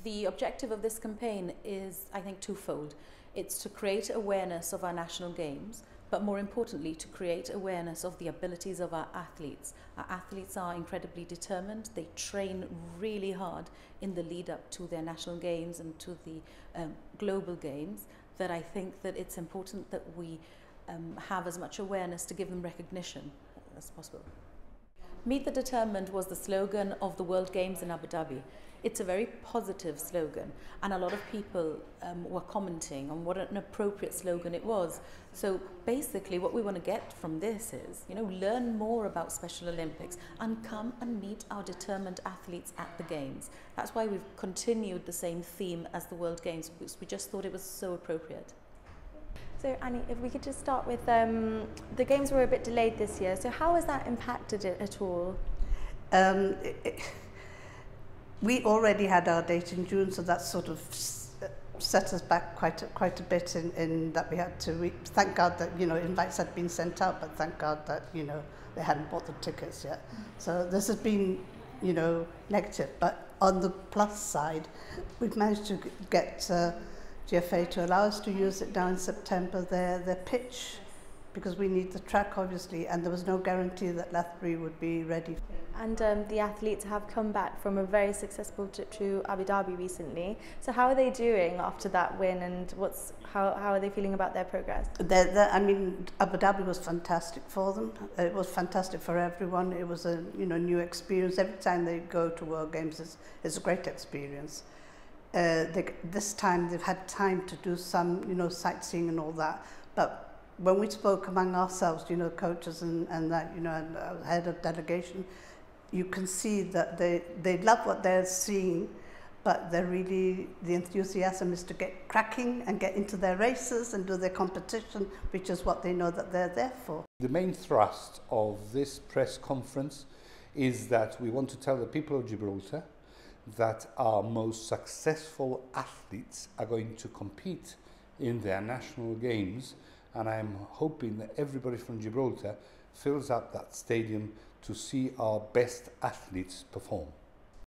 The objective of this campaign is, I think, twofold. It's to create awareness of our national games, but more importantly, to create awareness of the abilities of our athletes. Our athletes are incredibly determined. They train really hard in the lead up to their national games and to the global games, that I think that it's important that we have as much awareness to give them recognition as possible. Meet the Determined was the slogan of the World Games in Abu Dhabi. It's a very positive slogan, and a lot of people were commenting on what an appropriate slogan it was. So basically what we want to get from this is, learn more about Special Olympics and come and meet our determined athletes at the Games. That's why we've continued the same theme as the World Games, because we just thought it was so appropriate. So Annie, if we could just start with the Games were a bit delayed this year, so how has that impacted it at all? We already had our date in June, so that sort of set us back quite a bit in that we had to. Thank God that invites had been sent out, but thank God that they hadn't bought the tickets yet. So this has been negative, but on the plus side, we've managed to get GFA to allow us to use it now in September. Their pitch, because we need the track obviously, and there was no guarantee that Lathbury would be ready. And the athletes have come back from a very successful trip to Abu Dhabi recently. So how are they doing after that win, and how are they feeling about their progress? I mean, Abu Dhabi was fantastic for them. It was fantastic for everyone. It was a new experience. Every time they go to World Games, it's a great experience. This time they've had time to do some sightseeing and all that, but when we spoke among ourselves, coaches and that, and head of delegation, you can see that they love what they're seeing, but the enthusiasm is to get cracking and get into their races and do their competition, which is what they know that they're there for. The main thrust of this press conference is that we want to tell the people of Gibraltar that our most successful athletes are going to compete in their national games, and I'm hoping that everybody from Gibraltar fills up that stadium to see our best athletes perform.